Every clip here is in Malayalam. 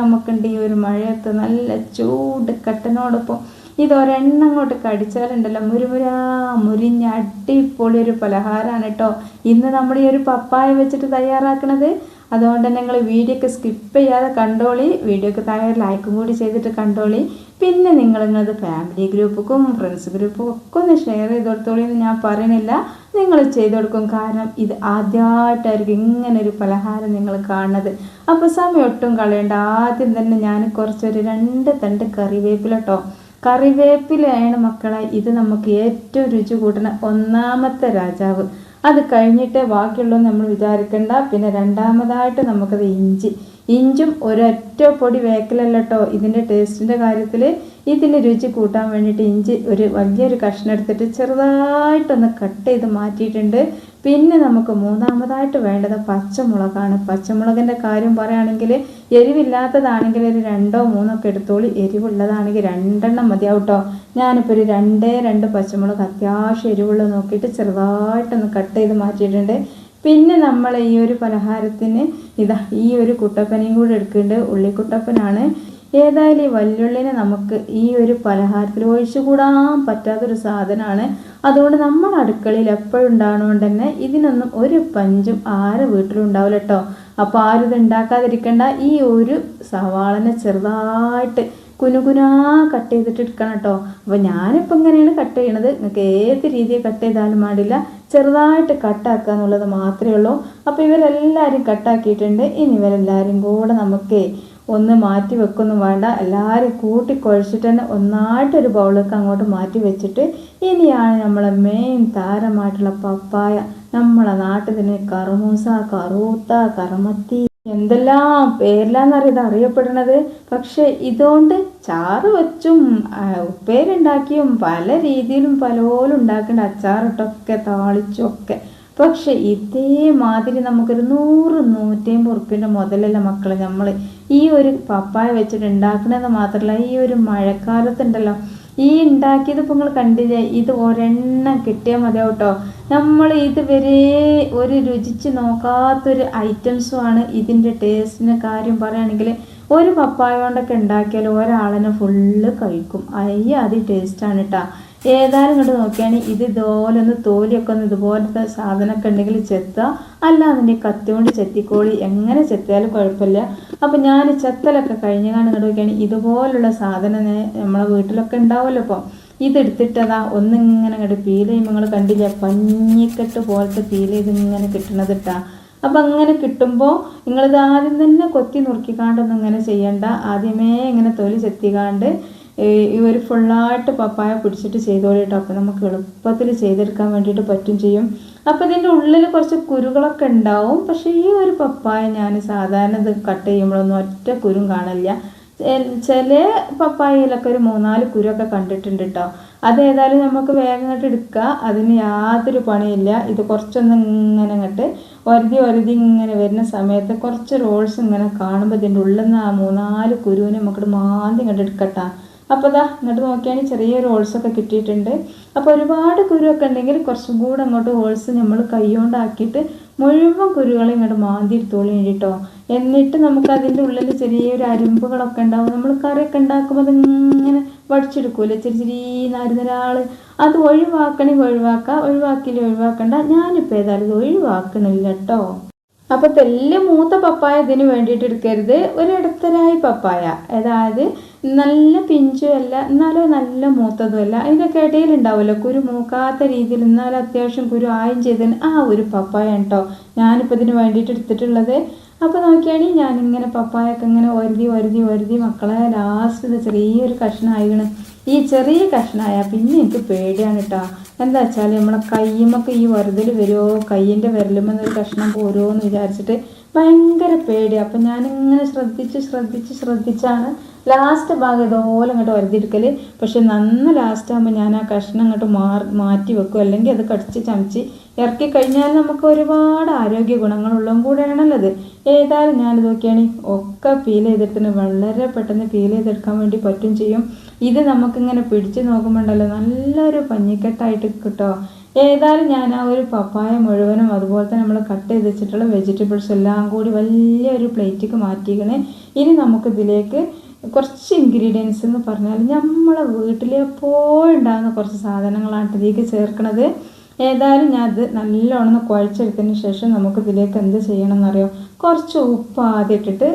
നമുക്കുണ്ട് ഈ ഒരു മഴയത്ത് നല്ല ചൂട് കട്ടനോടൊപ്പം ഇതൊരെണ്ണം അങ്ങോട്ട് കടിച്ചാലുണ്ടല്ലോ മുരുമുരാ മുരിഞ്ഞ അടിപൊളി ഒരു പലഹാരമാണ് കേട്ടോ ഇന്ന് നമ്മൾ ഈ ഒരു പപ്പായ വെച്ചിട്ട് തയ്യാറാക്കണത്. അതുകൊണ്ട് തന്നെ നിങ്ങൾ വീഡിയോക്ക് സ്കിപ്പ് ചെയ്യാതെ കണ്ടോളി, വീഡിയോക്ക് താഴെ ലൈക്കും കൂടി ചെയ്തിട്ട് കണ്ടോളി. പിന്നെ നിങ്ങളിത് ഫാമിലി ഗ്രൂപ്പുക്കും ഫ്രണ്ട്സ് ഗ്രൂപ്പും ഒക്കെ ഒന്ന് ഷെയർ ചെയ്ത് കൊടുത്തോളി എന്ന് ഞാൻ പറയണില്ല, നിങ്ങൾ ചെയ്ത് കൊടുക്കും. കാരണം ഇത് ആദ്യമായിട്ടായിരിക്കും ഇങ്ങനെ ഒരു പലഹാരം നിങ്ങൾ കാണുന്നത്. അപ്പോൾ സമയം ഒട്ടും കളയേണ്ട. ആദ്യം തന്നെ ഞാൻ കുറച്ചൊരു 2 തണ്ട് കറിവേപ്പില കേട്ടോ, കറിവേപ്പിലയാണ് മക്കളെ ഇത് നമുക്ക് ഏറ്റവും രുചി കൂട്ടുന്ന ഒന്നാമത്തെ രാജാവ്. അത് കഴിഞ്ഞിട്ട് ബാക്കിയുള്ളത് നമ്മൾ വിചാരിക്കേണ്ട. പിന്നെ രണ്ടാമതായിട്ട് നമുക്കത് ഇഞ്ചും ഒരൊറ്റ പൊടി വേക്കലല്ല കേട്ടോ ഇതിൻ്റെ ടേസ്റ്റിൻ്റെ കാര്യത്തിൽ. ഇതിന് രുചി കൂട്ടാൻ വേണ്ടിയിട്ട് ഇഞ്ചി ഒരു വലിയൊരു കഷ്ണം എടുത്തിട്ട് ചെറുതായിട്ടൊന്ന് കട്ട് ചെയ്ത് മാറ്റിയിട്ടുണ്ട്. പിന്നെ നമുക്ക് മൂന്നാമതായിട്ട് വേണ്ടത് പച്ചമുളകാണ്. പച്ചമുളകിൻ്റെ കാര്യം പറയുകയാണെങ്കിൽ എരിവില്ലാത്തതാണെങ്കിൽ ഒരു 2 3 ഒക്കെ എടുത്തോളൂ, എരിവുള്ളതാണെങ്കിൽ 2 മതിയാവും കേട്ടോ. ഞാനിപ്പോൾ ഒരു 2 പച്ചമുളക് അത്യാവശ്യം എരിവുള്ളത് നോക്കിയിട്ട് ചെറുതായിട്ടൊന്ന് കട്ട് ചെയ്ത് മാറ്റിയിട്ടുണ്ട്. പിന്നെ നമ്മൾ ഈ ഒരു പലഹാരത്തിന് ഈ ഒരു കുട്ടപ്പനയും കൂടി എടുക്കുന്നുണ്ട്. ഉള്ളിക്കുട്ടപ്പനാണ്. ഏതായാലും ഈ വല്യുള്ളിനെ നമുക്ക് ഈ ഒരു പലഹാരത്തിൽ ഒഴിച്ചുകൂടാൻ പറ്റാത്തൊരു സാധനമാണ്. അതുകൊണ്ട് നമ്മുടെ അടുക്കളയിൽ എപ്പോഴും ഉണ്ടാകണോണ്ട് തന്നെ ഇതിനൊന്നും ഒരു പഞ്ചും ആരും വീട്ടിലും ഉണ്ടാവില്ല കേട്ടോ. അപ്പോൾ ആരും ഇത് ഉണ്ടാക്കാതിരിക്കേണ്ട. ഈ ഒരു സവാളനെ ചെറുതായിട്ട് കുനുകുനാ കട്ട് ചെയ്തിട്ട് എടുക്കണം കേട്ടോ. അപ്പോൾ ഞാനിപ്പോൾ ഇങ്ങനെയാണ് കട്ട് ചെയ്യണത്. നിങ്ങൾക്ക് ഏത് രീതിയിൽ കട്ട് ചെയ്താലും പാടില്ല, ചെറുതായിട്ട് കട്ടാക്കുക എന്നുള്ളത് മാത്രമേ ഉള്ളൂ. അപ്പോൾ ഇവരെല്ലാവരും കട്ടാക്കിയിട്ടുണ്ട്. ഇനി ഇവരെല്ലാവരും കൂടെ നമുക്ക് ഒന്ന് മാറ്റി വെക്കൊന്നും വേണ്ട, എല്ലാവരും കൂട്ടി കുഴച്ചിട്ട് തന്നെ ഒന്നായിട്ടൊരു ബൗളിലേക്ക് അങ്ങോട്ട് മാറ്റി വെച്ചിട്ട് ഇനിയാണ് നമ്മളെ മെയിൻ താരമായിട്ടുള്ള പപ്പായ. നമ്മളെ നാട്ടിൽ തന്നെ കറുമൂസ, കറൂത്ത, കറമത്തി എന്തെല്ലാം പേരിലാന്നറിയത് അറിയപ്പെടുന്നത്. പക്ഷെ ഇതുകൊണ്ട് ചാറ് വെച്ചും ഉപ്പേരുണ്ടാക്കിയും പല രീതിയിലും പലോലും ഉണ്ടാക്കേണ്ട, അച്ചാറിട്ടൊക്കെ താളിച്ചും ഒക്കെ. പക്ഷെ ഇതേമാതിരി നമുക്കൊരു 100 150 ഉറുപ്പ്യൻ്റെ മുതലല്ല മക്കളെ നമ്മൾ ഈ ഒരു പപ്പായ വെച്ചിട്ട് ഉണ്ടാക്കണമെന്ന് മാത്രമല്ല ഈ ഒരു മഴക്കാലത്തുണ്ടല്ലോ ഈ ഉണ്ടാക്കിയത് ഇപ്പോൾ നിങ്ങൾ കണ്ടില്ലേ, ഇത് ഒരെണ്ണം കിട്ടിയാൽ മതിയാവും കേട്ടോ. നമ്മൾ ഇതുവരെ ഒരു രുചിച്ച് നോക്കാത്തൊരു ഐറ്റംസുമാണ്. ഇതിൻ്റെ ടേസ്റ്റിൻ്റെ കാര്യം പറയുകയാണെങ്കിൽ ഒരു പപ്പായ കൊണ്ടൊക്കെ ഉണ്ടാക്കിയാൽ ഒരാളെന്നെ ഫുള്ള് കഴിക്കും. അത് ടേസ്റ്റാണ് കേട്ടോ. ഏതായാലും ഇങ്ങോട്ട് നോക്കിയാണെങ്കിൽ ഇത് ഇതുപോലെ ഒന്ന് തോലിയൊക്കെ ഒന്ന് ഇതുപോലത്തെ സാധനമൊക്കെ ഉണ്ടെങ്കിൽ ചെത്തുക, അല്ലാന്നുണ്ടെങ്കിൽ കത്തി കൊണ്ട് ചെത്തിക്കോളി, എങ്ങനെ ചെത്തിയാലും കുഴപ്പമില്ല. അപ്പം ഞാൻ ചെത്തലൊക്കെ കഴിഞ്ഞാണ് ഇങ്ങോട്ട് നോക്കിയാണെങ്കിൽ ഇതുപോലുള്ള സാധനം നമ്മളെ വീട്ടിലൊക്കെ ഉണ്ടാവുമല്ലോ. അപ്പോൾ ഇതെടുത്തിട്ടതാ ഒന്നിങ്ങനെ ഇങ്ങോട്ട് പീൽ ചെയ്യുമ്പോൾ നിങ്ങൾ കണ്ടില്ല, പഞ്ഞിക്കെട്ട് പോലത്തെ പീൽ ചെയ്ത് ഇങ്ങനെ കിട്ടണത് ഇട്ടാ. അപ്പം അങ്ങനെ കിട്ടുമ്പോൾ നിങ്ങളിത് ആദ്യം തന്നെ കൊത്തി നുറുക്കിക്കാണ്ടൊന്നും ഇങ്ങനെ ചെയ്യണ്ട. ആദ്യമേ ഇങ്ങനെ തൊലി ചെത്തിക്കാണ്ട് ഈ ഒരു ഫുള്ളായിട്ട് പപ്പായ പിടിച്ചിട്ട് ചെയ്തോളി കേട്ടോ. അപ്പോൾ നമുക്ക് എളുപ്പത്തിൽ ചെയ്തെടുക്കാൻ വേണ്ടിയിട്ട് പറ്റും ചെയ്യും. അപ്പോൾ ഇതിൻ്റെ ഉള്ളിൽ കുറച്ച് കുരുകളൊക്കെ ഉണ്ടാവും. പക്ഷേ ഈ ഒരു പപ്പായ ഞാൻ സാധാരണ ഇത് കട്ട് ചെയ്യുമ്പോഴൊന്നും ഒറ്റ കുരും കാണില്ല. ചില പപ്പായയിലൊക്കെ ഒരു 3 4 കുരുവൊക്കെ കണ്ടിട്ടുണ്ട് കേട്ടോ. അതേതായാലും നമുക്ക് വേഗം ഇങ്ങോട്ട് എടുക്കുക, അതിന് യാതൊരു പണിയില്ല. ഇത് കുറച്ചൊന്ന് ഇങ്ങനെ ഇങ്ങോട്ട് ഒരതി ഇങ്ങനെ വരുന്ന സമയത്ത് കുറച്ച് റോൾസ് ഇങ്ങനെ കാണുമ്പോൾ ഇതിൻ്റെ ഉള്ളിൽ നിന്ന് ആ 3 4 കുരുവിനെ നമുക്കിട്ട് മാന്തി ഇങ്ങോട്ട് എടുക്കട്ടാ. അപ്പോൾ ഇങ്ങോട്ട് നോക്കിയാണെങ്കിൽ ചെറിയൊരു ഹോൾസൊക്കെ കിട്ടിയിട്ടുണ്ട്. അപ്പോൾ ഒരുപാട് കുരുവൊക്കെ ഉണ്ടെങ്കിൽ കുറച്ചും കൂടെ അങ്ങോട്ട് ഹോൾസ് നമ്മൾ കൈകൊണ്ടാക്കിയിട്ട് മുഴുവൻ കുരുകളെ ഇങ്ങോട്ട് മാന്തി എടുത്തോളി കേട്ടോ. എന്നിട്ട് നമുക്ക് അതിൻ്റെ ഉള്ളിൽ ചെറിയൊരു അരുമ്പുകളൊക്കെ ഉണ്ടാവും. നമ്മൾ കറിയൊക്കെ ഉണ്ടാക്കുമ്പോൾ അതിങ്ങനെ വടിച്ചെടുക്കൂല്ലേ ചെറിയ നാരുന്നൊരാൾ. അത് ഒഴിവാക്കിയില്ല ഒഴിവാക്കണ്ട. ഞാനിപ്പോൾ ഏതായാലും ഇത് ഒഴിവാക്കണില്ല കേട്ടോ. അപ്പോൾ തെല്ല് മൂത്ത പപ്പായ ഇതിന് വേണ്ടിയിട്ട് എടുക്കരുത്, ഒരിടത്തരായി പപ്പായ, അതായത് നല്ല പിഞ്ചും അല്ല എന്നാലോ നല്ല മൂത്തതും അല്ല, അതിനൊക്കെ ഇടയിലുണ്ടാവുമല്ലോ കുരു മൂക്കാത്ത രീതിയിൽ എന്നാലും അത്യാവശ്യം കുരു ആയും ചെയ്തതിന് ആ ഒരു പപ്പായ കേട്ടോ ഞാനിപ്പോൾ ഇതിന് വേണ്ടിയിട്ട് എടുത്തിട്ടുള്ളത്. അപ്പോൾ നോക്കിയാണെങ്കിൽ ഞാനിങ്ങനെ പപ്പായൊക്കെ ഇങ്ങനെ ഒരതി മക്കളെ ലാസ്റ്റ് ഇത് ചെറിയൊരു കഷ്ണമായിക്കണ്. ഈ ചെറിയ കഷ്ണമായ പിന്നെ എനിക്ക് പേടിയാണ് കേട്ടോ. എന്താ വെച്ചാൽ നമ്മളെ കയ്യുമൊക്കെ ഈ വറുതൽ വരുമോ, കയ്യിൻ്റെ വിരലുമെന്നൊരു കഷ്ണം പോരുമോ എന്ന് വിചാരിച്ചിട്ട് ഭയങ്കര പേടിയാണ്. അപ്പം ഞാനിങ്ങനെ ശ്രദ്ധിച്ചാണ് ലാസ്റ്റ് ഭാഗം ഇതുപോലെ അങ്ങോട്ട് വറുതെടുക്കൽ. പക്ഷെ നന്ന ലാസ്റ്റ് ആകുമ്പോൾ ഞാൻ ആ കഷ്ണം അങ്ങോട്ട് മാറ്റി വെക്കും, അല്ലെങ്കിൽ അത് കടിച്ച് ചമച്ച് ഇറക്കി കഴിഞ്ഞാൽ നമുക്ക് ഒരുപാട് ആരോഗ്യ ഗുണങ്ങളുള്ളതും കൂടെയാണല്ലോ അത്. ഏതായാലും ഞാനിത് നോക്കിയാണെങ്കിൽ ഒക്കെ പീൽ ചെയ്തെടുത്തിന് വളരെ പെട്ടെന്ന് പീൽ ചെയ്തെടുക്കാൻ വേണ്ടി പറ്റും ചെയ്യും. ഇത് നമുക്കിങ്ങനെ പിടിച്ച് നോക്കുമ്പോണ്ടല്ലോ നല്ലൊരു പഞ്ഞിക്കെട്ടായിട്ട് കിട്ടോ. ഏതായാലും ഞാൻ ആ ഒരു പപ്പായ മുഴുവനും അതുപോലെ തന്നെ നമ്മൾ കട്ട് ചെയ്ത് വെച്ചിട്ടുള്ള വെജിറ്റബിൾസ് എല്ലാം കൂടി വലിയൊരു പ്ലേറ്റിലേക്ക് മാറ്റിക്കണേ. ഇനി നമുക്കിതിലേക്ക് കുറച്ച് ഇൻഗ്രീഡിയൻസ് എന്ന് പറഞ്ഞാൽ നമ്മളെ വീട്ടിലെപ്പോഴും ഉണ്ടാകുന്ന കുറച്ച് സാധനങ്ങളാണ് ഇതിലേക്ക് ചേർക്കണത്. ഏതായാലും ഞാൻ അത് നല്ലോണം കുഴച്ചെടുത്തതിന് ശേഷം നമുക്കിതിലേക്ക് എന്ത് ചെയ്യണം എന്നറിയോ, കുറച്ച് ഉപ്പ് ആദ്യം ഇട്ടിട്ട്,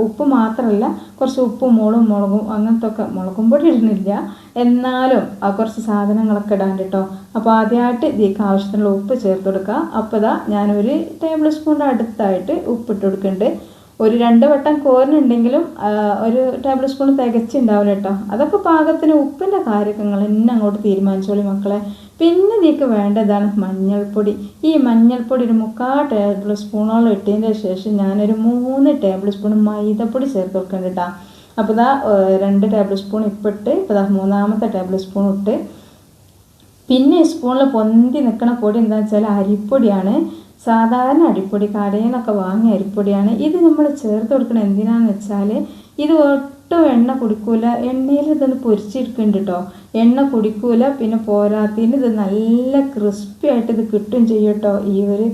ഉപ്പ് മാത്രമല്ല കുറച്ച് ഉപ്പും മുളകും അങ്ങനത്തെ ഒക്കെ, മുളകും പൊടി ഇടുന്നില്ല എന്നാലും കുറച്ച് സാധനങ്ങളൊക്കെ ഇടാൻ കേട്ടോ. അപ്പോൾ ആദ്യമായിട്ട് ഇതിലേക്ക് ആവശ്യത്തിനുള്ള ഉപ്പ് ചേർത്ത് കൊടുക്കുക. അപ്പോൾ ഇതാ ഞാനൊരു ടേബിൾ സ്പൂണിൻ്റെ അടുത്തായിട്ട് ഉപ്പിട്ട് കൊടുക്കുന്നുണ്ട്. ഒരു 2 വട്ടം കോരിനുണ്ടെങ്കിലും ഒരു ടേബിൾ സ്പൂൺ തികച്ചുണ്ടാവില്ല കേട്ടോ. അതൊക്കെ പാകത്തിന് ഉപ്പിൻ്റെ കാര്യങ്ങൾ എന്നെ അങ്ങോട്ട് തീരുമാനിച്ചോളി മക്കളെ. പിന്നെ ഇതിലേക്ക് വേണ്ടതാണ് മഞ്ഞൾപ്പൊടി. ഈ മഞ്ഞൾപ്പൊടി ഒരു 3/4 ടേബിൾ സ്പൂണോളം ഇട്ടതിന് ശേഷം ഞാനൊരു 3 ടേബിൾ സ്പൂൺ മൈദപ്പൊടി ചേർത്ത് വെക്കുന്നുണ്ട് കേട്ടോ. അപ്പോൾ ഇതാ 2 ടേബിൾ സ്പൂൺ ഇപ്പിട്ട്, ഇപ്പോൾ ഇതാ 3ാമത്തെ ടേബിൾ സ്പൂൺ ഇട്ട്. പിന്നെ സ്പൂണിൽ പൊന്തി നിൽക്കുന്ന പൊടി എന്താണെന്ന് വെച്ചാൽ അരിപ്പൊടിയാണ്. സാധാരണ അരിപ്പൊടി, കടയിൽ നിന്നൊക്കെ വാങ്ങിയ അരിപ്പൊടിയാണ്. ഇത് നമ്മൾ ചേർത്ത് കൊടുക്കണം എന്തിനാണെന്ന് വെച്ചാൽ ഇത് ഒട്ടും എണ്ണ കുടിക്കൂല. എണ്ണയിൽ ഇതൊന്ന് പൊരിച്ചെടുക്കുന്നുണ്ട് കേട്ടോ, എണ്ണ കുടിക്കൂല. പിന്നെ പോരാത്തതിന് ഇത് നല്ല ക്രിസ്പി ആയിട്ട് ഇത് കിട്ടും ചെയ്യും കേട്ടോ. ഈ ഒരു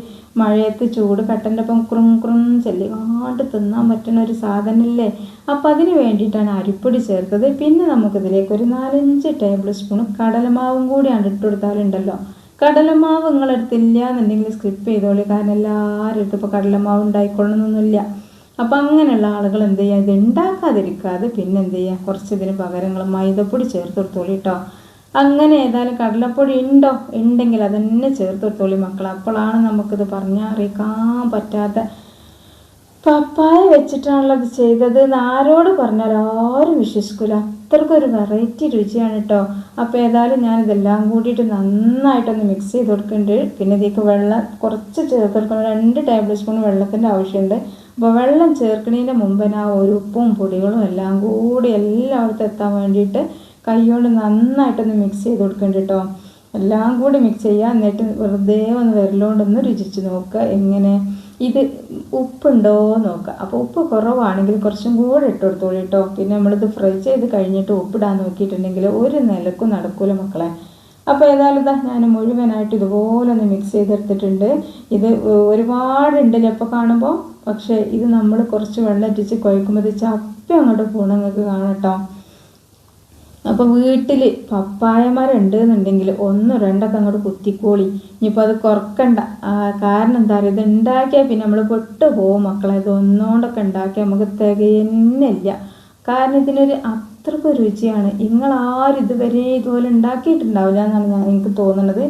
മഴയത്ത് ചൂട് കട്ടൻ്റെ ഒപ്പം കുറും ചെല്ലിക്കാണ്ട് തിന്നാൻ പറ്റുന്ന ഒരു സാധനമല്ലേ. അപ്പോൾ അതിന് വേണ്ടിയിട്ടാണ് അരിപ്പൊടി ചേർത്തത്. പിന്നെ നമുക്കിതിലേക്ക് ഒരു 4-5 ടേബിൾ സ്പൂൺ കടലമാവും കൂടിയാണ് ഇട്ട് കൊടുത്താലുണ്ടല്ലോ. കടലമാവ് നിങ്ങളെടുത്തില്ല എന്നുണ്ടെങ്കിൽ സ്കിപ്പ് ചെയ്തോളി, കാരണം എല്ലാവരും അടുത്ത് ഇപ്പോൾ കടലമാവ് ഉണ്ടായിക്കൊള്ളണമെന്നൊന്നുമില്ല. അപ്പോൾ അങ്ങനെയുള്ള ആളുകൾ എന്ത് ചെയ്യുക, ഇത് ഉണ്ടാക്കാതിരിക്കാതെ പിന്നെ എന്ത് ചെയ്യുക, കുറച്ച് ഇതിന് പകരങ്ങൾ മൈദപ്പൊടി ചേർത്ത് കൊടുത്തോളി കേട്ടോ. അങ്ങനെ ഏതായാലും കടലപ്പൊടി ഉണ്ടെങ്കിൽ അതന്നെ ചേർത്ത് കൊടുത്തോളി മക്കൾ. അപ്പോഴാണ് നമുക്കിത് പറഞ്ഞാൽ അറിയിക്കാൻ പറ്റാത്ത പപ്പായ വെച്ചിട്ടാണല്ലോ അത് ചെയ്തത് എന്ന് ആരോട് പറഞ്ഞാൽ ആരും വിശ്വസിക്കില്ല. അത്രക്കൊരു വെറൈറ്റി രുചിയാണ് കേട്ടോ. അപ്പോൾ ഏതായാലും ഞാനിതെല്ലാം കൂടിയിട്ട് നന്നായിട്ടൊന്ന് മിക്സ് ചെയ്ത് കൊടുക്കുന്നുണ്ട്. പിന്നെ ഇതിലേക്ക് വെള്ളം കുറച്ച് ചേർത്ത് കൊടുക്കണം. 2 ടേബിൾ സ്പൂൺ വെള്ളത്തിൻ്റെ ആവശ്യമുണ്ട്. അപ്പോൾ വെള്ളം ചേർക്കുന്നതിന് മുമ്പ് ആ ഒരു ഉപ്പും പൊടികളും എല്ലാം കൂടി എല്ലായിടത്തും എത്താൻ വേണ്ടിയിട്ട് കൈകൊണ്ട് നന്നായിട്ടൊന്ന് മിക്സ് ചെയ്ത് കൊടുക്കുന്നുണ്ട് കേട്ടോ. എല്ലാം കൂടി മിക്സ് ചെയ്യുക. എന്നിട്ട് വെറുതെ ഒന്ന് വിരലുകൊണ്ടൊന്ന് രുചിച്ച് നോക്കുക എങ്ങനെ ഇത് ഉപ്പുണ്ടോ നോക്കുക. അപ്പോൾ ഉപ്പ് കുറവാണെങ്കിൽ കുറച്ചും കൂടെ ഇട്ട് കൊടുത്തോളൂ കേട്ടോ. പിന്നെ നമ്മളിത് ഫ്രൈ ചെയ്ത് കഴിഞ്ഞിട്ട് ഉപ്പിടാൻ നോക്കിയിട്ടുണ്ടെങ്കിൽ ഒരു നിലക്കും നടക്കൂല മക്കളെ. അപ്പോൾ ഏതായാലും ഇതാ ഞാൻ മുഴുവനായിട്ട് ഇതുപോലെ ഒന്ന് മിക്സ് ചെയ്തെടുത്തിട്ടുണ്ട്. ഇത് ഒരുപാടുണ്ടല്ലേ അപ്പോൾ കാണുമ്പോൾ, പക്ഷേ ഇത് നമ്മൾ കുറച്ച് വെള്ളം ഇട്ടിച്ച് കുഴക്കുമ്പോൾ ഇത് ചപ്പി അങ്ങോട്ട് പോകണം, നിങ്ങൾക്ക് കാണാം കേട്ടോ. അപ്പോൾ വീട്ടിൽ പപ്പായമാരുണ്ട് എന്നുണ്ടെങ്കിൽ 1-2 അങ്ങോട്ട് കുത്തിക്കോളി. ഇനിയിപ്പോൾ അത് കുറക്കണ്ട. കാരണം എന്താ പറയുക, ഇത് ഉണ്ടാക്കിയാൽ പിന്നെ നമ്മൾ പെട്ടു പോകും മക്കളെ. ഇത് ഒന്നുകൊണ്ടൊക്കെ ഉണ്ടാക്കിയാൽ നമുക്ക് തികയുന്നില്ല. കാരണം ഇതിനൊരു അത്രയ്ക്ക് രുചിയാണ്. നിങ്ങളാരും ഇതുവരെ ഇതുപോലെ ഉണ്ടാക്കിയിട്ടുണ്ടാവില്ല എന്നാണ് എനിക്ക് തോന്നുന്നത്.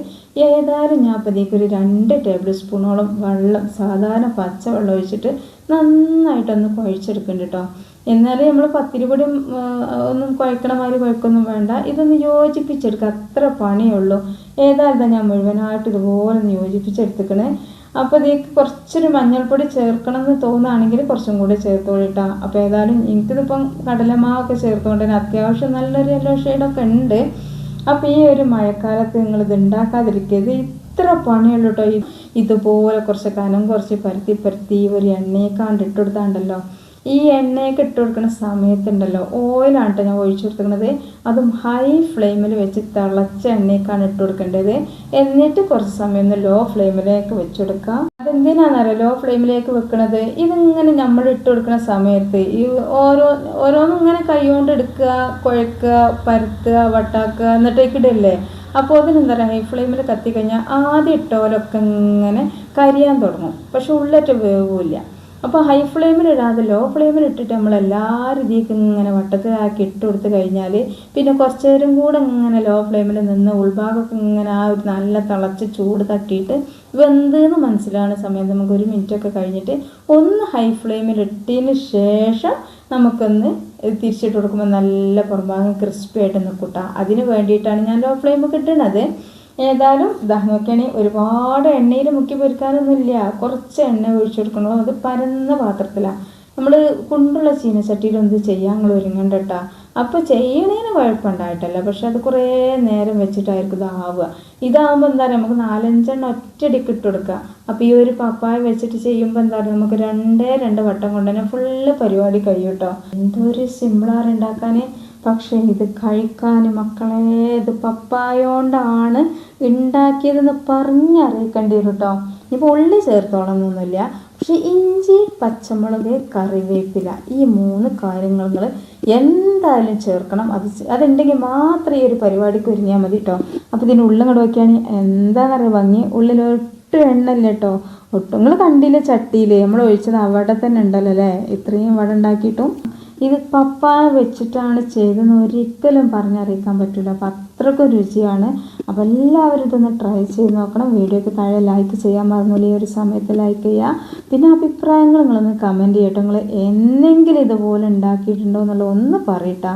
ഏതായാലും ഞാൻ അപ്പോൾ ഇതിലേക്ക് ഒരു 2 ടേബിൾ സ്പൂണോളം വെള്ളം, സാധാരണ പച്ചവെള്ളം ഒഴിച്ചിട്ട് നന്നായിട്ടൊന്ന് കുഴച്ചെടുക്കുന്നുണ്ട് കേട്ടോ. എന്നാലും നമ്മൾ പത്തിരിപ്പൊടി ഒന്നും കുഴക്കണ മാതിരി കുഴക്കൊന്നും വേണ്ട. ഇതൊന്ന് യോജിപ്പിച്ചെടുക്കുക, അത്ര പണിയുള്ളൂ. ഏതായാലും ഞാൻ മുഴുവനായിട്ട് ഇതുപോലെ ഒന്ന് യോജിപ്പിച്ചെടുത്തിക്കണേ. അപ്പോൾ ഇതിലേക്ക് കുറച്ചൊരു മഞ്ഞൾപ്പൊടി ചേർക്കണം എന്ന് തോന്നുകയാണെങ്കിൽ കുറച്ചും കൂടി ചേർത്തോളിട്ടാ. അപ്പോൾ ഏതായാലും എനിക്കിതിപ്പം കടലമാവൊക്കെ ചേർത്തുകൊണ്ട് തന്നെ അത്യാവശ്യം നല്ലൊരു യെല്ലോ ഷെയ്ഡൊക്കെ ഉണ്ട്. അപ്പോൾ ഈ ഒരു മഴക്കാലത്ത് നിങ്ങളിത് ഉണ്ടാക്കാതിരിക്കരുത്. ഇത്ര പണിയുള്ളൂ കേട്ടോ. ഇതുപോലെ കുറച്ച് കനം കുറച്ച് പരത്തി ഒരു എണ്ണയൊക്കെ ഇട്ട് കൊടുത്താണ്ടല്ലോ. ഈ എണ്ണയൊക്കെ ഇട്ട് കൊടുക്കുന്ന സമയത്തുണ്ടല്ലോ ഓയിലാണ് കേട്ടോ ഞാൻ ഒഴിച്ചു കൊടുക്കുന്നത്. അതും ഹൈ ഫ്ലെയിമിൽ വെച്ച് തിളച്ച എണ്ണയൊക്കെയാണ് ഇട്ട് കൊടുക്കേണ്ടത്. എന്നിട്ട് കുറച്ച് സമയം ഒന്ന് ലോ ഫ്ലെയിമിലേക്ക് വെച്ച് കൊടുക്കാം. അതെന്തിനാണെന്നറിയാം ലോ ഫ്ലെയിമിലേക്ക് വെക്കണത്? ഇതിങ്ങനെ നമ്മൾ ഇട്ട് കൊടുക്കുന്ന സമയത്ത് ഈ ഓരോന്നും ഇങ്ങനെ കൈ കൊണ്ട് എടുക്കുക, കുഴക്കുക, പരത്തുക, വട്ടാക്കുക, എന്നിട്ടേക്ക് ഇടല്ലേ. അപ്പോൾ അതിനെന്താ പറയുക, ഹൈ ഫ്ലെയിമിൽ കത്തിക്കഴിഞ്ഞാൽ ആദ്യം ഇട്ടോലൊക്കെ ഇങ്ങനെ കരിയാൻ തുടങ്ങും, പക്ഷെ ഉള്ളറ്റ് വേവില്ല. അപ്പോൾ ഹൈ ഫ്ലെയിമിലിടാതെ ലോ ഫ്ലെയിമിലിട്ടിട്ട് നമ്മൾ എല്ലാ രീതിക്കും ഇങ്ങനെ വട്ടത്തിലാക്കി ഇട്ട് കൊടുത്ത് കഴിഞ്ഞാൽ പിന്നെ കുറച്ച് നേരം കൂടെ ഇങ്ങനെ ലോ ഫ്ലെയിമിൽ നിന്ന് ഉൾഭാഗമൊക്കെ ഇങ്ങനെ ആ ഒരു നല്ല തിളച്ച് ചൂട് തട്ടിയിട്ട് വെന്തെന്ന് മനസ്സിലാവുന്ന സമയത്ത് നമുക്ക് 1 മിനിറ്റൊക്കെ കഴിഞ്ഞിട്ട് ഒന്ന് ഹൈ ഫ്ലെയിമിലിട്ടതിന് ശേഷം നമുക്കൊന്ന് തിരിച്ചിട്ട് കൊടുക്കുമ്പോൾ നല്ല പുറംഭാഗം ക്രിസ്പി ആയിട്ട് നിൽക്കൂട്ടാ. അതിന് വേണ്ടിയിട്ടാണ് ഞാൻ ലോ ഫ്ലെയിമൊക്കെ ഇട്ടുന്നത്. ഏതായാലും ഇതാ നോക്കുകയാണെങ്കിൽ ഒരുപാട് എണ്ണയിൽ മുക്കി പൊരിക്കാനൊന്നുമില്ല, കുറച്ച് എണ്ണ ഒഴിച്ചു കൊടുക്കണോ. അത് പരന്ന പാത്രത്തിലാണ്. നമ്മൾ കുണ്ടുള്ള ചീനച്ചട്ടിയിലൊന്നും ചെയ്യാൻ നിങ്ങൾ ഒരുങ്ങണ്ട കേട്ടോ. അപ്പോൾ ചെയ്യണേന് കുഴപ്പമുണ്ടായിട്ടല്ല, പക്ഷെ അത് കുറേ നേരം വെച്ചിട്ടായിരിക്കും ഇതാവുക. ഇതാകുമ്പോൾ എന്താ പറയുക, നമുക്ക് 4-5 എണ്ണം ഒറ്റയടിക്ക് ഇട്ട് കൊടുക്കുക. അപ്പോൾ ഈ ഒരു പപ്പായ വെച്ചിട്ട് ചെയ്യുമ്പോൾ എന്താ പറയുക, നമുക്ക് 2 വട്ടം കൊണ്ട് തന്നെ ഫുള്ള് പരിപാടി കഴിയും കേട്ടോ. എന്തൊരു സിമ്പിളാണ് ഉണ്ടാക്കാൻ. പക്ഷേ ഇത് കഴിക്കാൻ മക്കളെ, ഇത് പപ്പായ കൊണ്ടാണ് ഉണ്ടാക്കിയതെന്ന് പറഞ്ഞറിയിക്കേണ്ടി വരും കേട്ടോ. ഇപ്പോൾ ഉള്ളി ചേർത്തോളന്നൊന്നുമില്ല, പക്ഷെ ഇഞ്ചി, പച്ചമുളക്, കറിവേപ്പില ഈ 3 കാര്യങ്ങൾ എന്തായാലും ചേർക്കണം. അതുണ്ടെങ്കിൽ മാത്രമേ ഈ ഒരു പരിപാടിക്ക് ഒരുങ്ങിയാൽ മതി കേട്ടോ. അപ്പോൾ ഇതിന് ഉള്ളും കൂടെ വയ്ക്കുകയാണെങ്കിൽ എന്താണെന്നറിയാം ഭംഗി. ഉള്ളിലൊട്ടും എണ്ണല്ല കേട്ടോ, ഒട്ടും. നിങ്ങൾ കണ്ടില്ലേ ചട്ടിയിൽ നമ്മൾ ഒഴിച്ചത് അവിടെ തന്നെ ഉണ്ടല്ലോ അല്ലേ, ഇത്രയും വട ഉണ്ടാക്കിയിട്ടും. ഇത് പപ്പായ വെച്ചിട്ടാണ് ചെയ്തതെന്ന് ഒരിക്കലും പറഞ്ഞറിയിക്കാൻ പറ്റില്ല. അപ്പോൾ അത്രയ്ക്കും രുചിയാണ്. അപ്പോൾ എല്ലാവരും ഇതൊന്ന് ട്രൈ ചെയ്ത് നോക്കണം. വീഡിയോയ്ക്ക് താഴെ ലൈക്ക് ചെയ്യാൻ മറന്നില്ല, ഈ ഒരു സമയത്ത് ലൈക്ക് ചെയ്യുക. പിന്നെ അഭിപ്രായങ്ങൾ നിങ്ങളൊന്ന് കമൻറ്റ് ചെയ്യട്ടോ. നിങ്ങൾ എന്തെങ്കിലും ഇതുപോലെ ഉണ്ടാക്കിയിട്ടുണ്ടോ എന്നുള്ളത് ഒന്ന് പറയട്ടാ.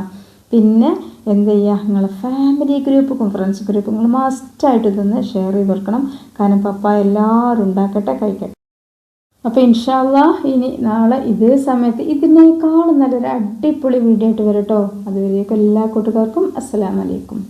പിന്നെ എന്ത് ചെയ്യുക, നിങ്ങളെ ഫാമിലി ഗ്രൂപ്പും ഫ്രണ്ട്സ് ഗ്രൂപ്പും നിങ്ങൾ മസ്റ്റായിട്ട് ഇതൊന്ന് ഷെയർ ചെയ്ത് കൊടുക്കണം. കാരണം പപ്പായ എല്ലാവരും ഉണ്ടാക്കട്ടെ, കഴിക്കട്ടെ. അപ്പോൾ ഇൻഷാ അല്ലാഹ് ഇനി നാളെ ഇതേ സമയത്ത് ഇതിനേക്കാളും നല്ലൊരു അടിപൊളി വീഡിയോ ആയിട്ട് വരും കേട്ടോ. അതുവരേക്കും എല്ലാ കൂട്ടുകാർക്കും അസ്സലാമു അലൈക്കും.